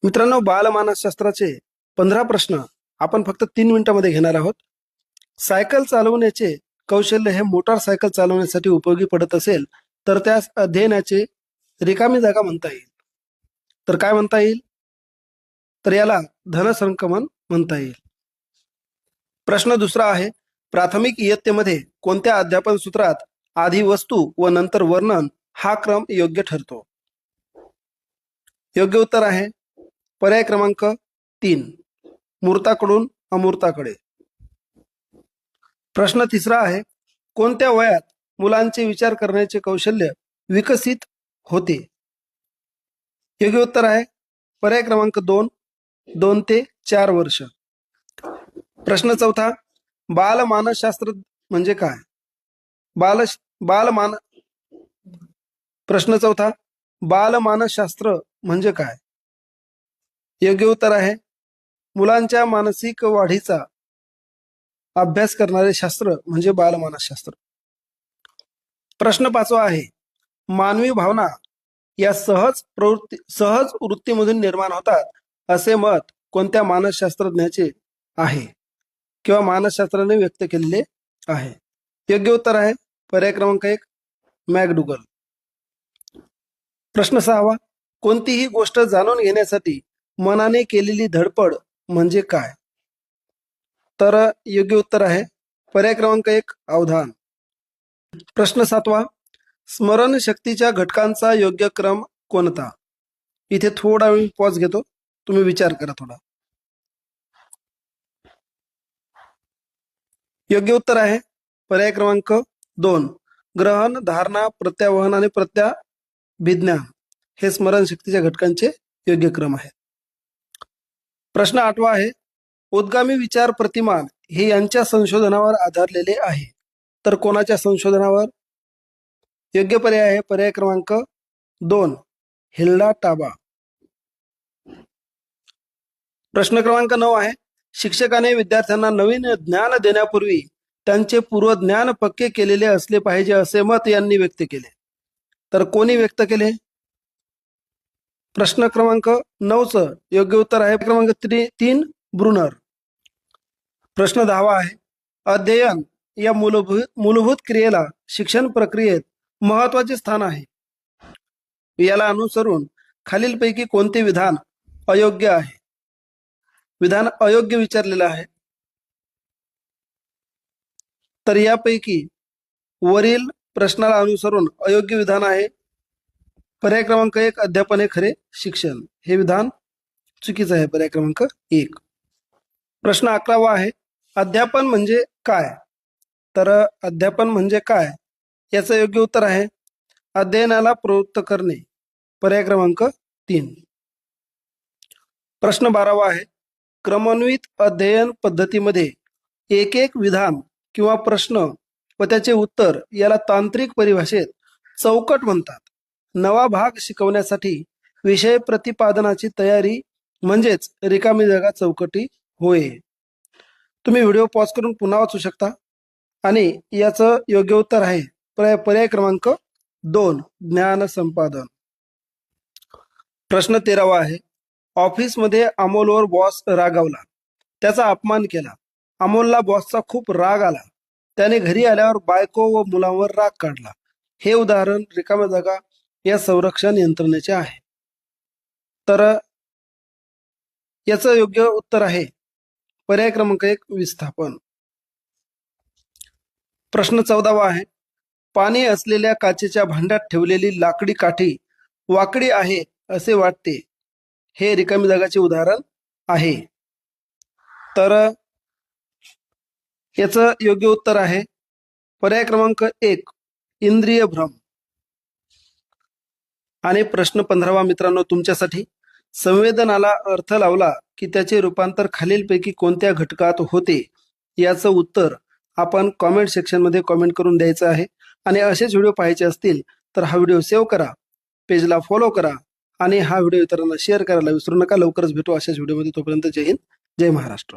मित्रांनो, बालमानसशास्त्राचे 15 प्रश्न आपण फक्त 3 मिनिटांमध्ये घेणार आहोत. सायकल चालवण्याचे कौशल्य हे मोटारसायकल चालवण्यासाठी उपयोगी पडत असेल तर त्यास अध्ययनाचे रिकामी जागा म्हणता येईल. तर काय म्हणता येईल? तर याला धनसंक्रमण म्हणता येईल. प्रश्न दुसरा आहे, प्राथमिक इयत्तेमध्ये कोणत्या अध्यापन सूत्रात आधी वस्तू व नंतर वर्णन हा क्रम योग्य ठरतो? योग्य उत्तर आहे पर्याय क्रमांक 3, मूर्ताकडून अमूर्ताकडे. प्रश्न तिसरा आहे, कोणत्या वयात मुलांचे विचार करण्याचे कौशल्य विकसित होते? योग्य उत्तर आहे पर्याय क्रमांक 2, 2 ते 4 वर्ष. प्रश्न चौथा, बालमानसशास्त्र म्हणजे काय? प्रश्न चौथा, बालमानसशास्त्र म्हणजे काय? योग्य उत्तर आहे मुलांच्या मानसिक वाढीचा अभ्यास करणारे शास्त्र म्हणजे बालमानसशास्त्र. प्रश्न पाचवा आहे, मानवी भावना या सहज वृत्तीमधून निर्माण होतात असे मत कोणत्या मानसशास्त्रज्ञाचे आहे किंवा मानसशास्त्राने व्यक्त केलेले आहे? योग्य उत्तर आहे पर्याय क्रमांक 1, मॅकडुगल. प्रश्न सहावा, कोणतीही गोष्ट जाणून घेण्यासाठी मनाने केलेली धडपड म्हणजे काय? तर योग्य उत्तर आहे पर्याय क्रमांक 1, अवधान. प्रश्न सातवा, स्मरणशक्तीच्या घटकांचा योग्य क्रम कोणता? इथे थोडा वेळ पॉज घेतो, तुम्ही विचार करा थोडा. योग्य उत्तर आहे पर्याय क्रमांक 2, ग्रहण, धारणा, प्रत्यावहन आणि प्रत्याभिज्ञान हे स्मरणशक्तीच्या घटकांचे योग्य क्रम आहेत. प्रश्न आठवा आहे, उद्गामी विचार प्रतिमान हे यांच्या संशोधनावर आधारलेले आहे. तर कोणाच्या संशोधनावर? योग्य पर्याय आहे पर्याय क्रमांक 2, हिल्डा टाबा. प्रश्न क्रमांक 9 आहे, शिक्षकाने विद्यार्थ्यांना नवीन ज्ञान देण्यापूर्वी त्यांचे पूर्वज्ञान पक्के केलेले असले पाहिजे असे मत यांनी व्यक्त केले. तर कोणी व्यक्त केले? प्रश्न क्रमांक 9चं योग्य उत्तर आहे क्रमांक 3, ब्रुनर. प्रश्न 10 आहे, अध्ययन या मूलभूत क्रियेला शिक्षण प्रक्रियेत महत्वाचे स्थान आहे. याला अनुसरून खालीलपैकी कोणते विधान अयोग्य आहे? विधान अयोग्य विचारलेलं आहे. तर यापैकी वरील प्रश्नाला अनुसरून अयोग्य विधान आहे पर्याय क्रमांक 1, अध्यापन हे खरे शिक्षण. हे विधान चुकीचं आहे, पर्याय क्रमांक 1. प्रश्न 11 आहे, अध्यापन म्हणजे काय? तर अध्यापन म्हणजे काय याचं योग्य उत्तर आहे अध्ययनाला प्रवृत्त करणे, पर्याय क्रमांक 3. प्रश्न 12 आहे, क्रमान्वित अध्ययन पद्धतीमध्ये एक विधान किंवा प्रश्न व त्याचे उत्तर याला तांत्रिक परिभाषेत चौकट म्हणतात. नवा भाग शिकवण्यासाठी विषय प्रतिपादनाची तयारी म्हणजेच रिकामी जागा चौकटी होय. तुम्ही व्हिडिओ पॉज करून पुन्हा वाचू शकता. आणि याचं योग्य उत्तर आहे पर्याय क्रमांक 2, ज्ञान संपादन. प्रश्न 13 आहे, ऑफिसमध्ये अमोलवर बॉस रागावला, त्याचा अपमान केला. अमोलला बॉसचा खूप राग आला. त्याने घरी आल्यावर बायको व मुलांवर राग काढला. हे उदाहरण रिकाम्या जागा या संरक्षण यंत्रणेचे आहे. तर याचं योग्य उत्तर आहे पर्याय क्रमांक 1, विस्थापन. प्रश्न 14 आहे, पाणी असलेल्या काचेच्या भांड्यात ठेवलेली लाकडी काठी वाकडी आहे असे वाटते. हे रिकामी जागाचे उदाहरण आहे. तर याचं योग्य उत्तर आहे पर्याय क्रमांक 1, इंद्रिय भ्रम. आणि प्रश्न 15 मित्रांनो तुमच्यासाठी, संवेदनाला अर्थ लावला की त्याचे रूपांतर खालीलपैकी कोणत्या घटकात होते? याचं उत्तर आपण कॉमेंट सेक्शनमध्ये कॉमेंट करून द्यायचं आहे. आणि असेच व्हिडिओ पाहायचे असतील तर हा व्हिडिओ सेव्ह करा, पेजला फॉलो करा आणि हा व्हिडिओ इतरांना शेअर करायला विसरू नका. लवकरच भेटू अशाच व्हिडिओमध्ये. तोपर्यंत जय हिंद, जय महाराष्ट्र.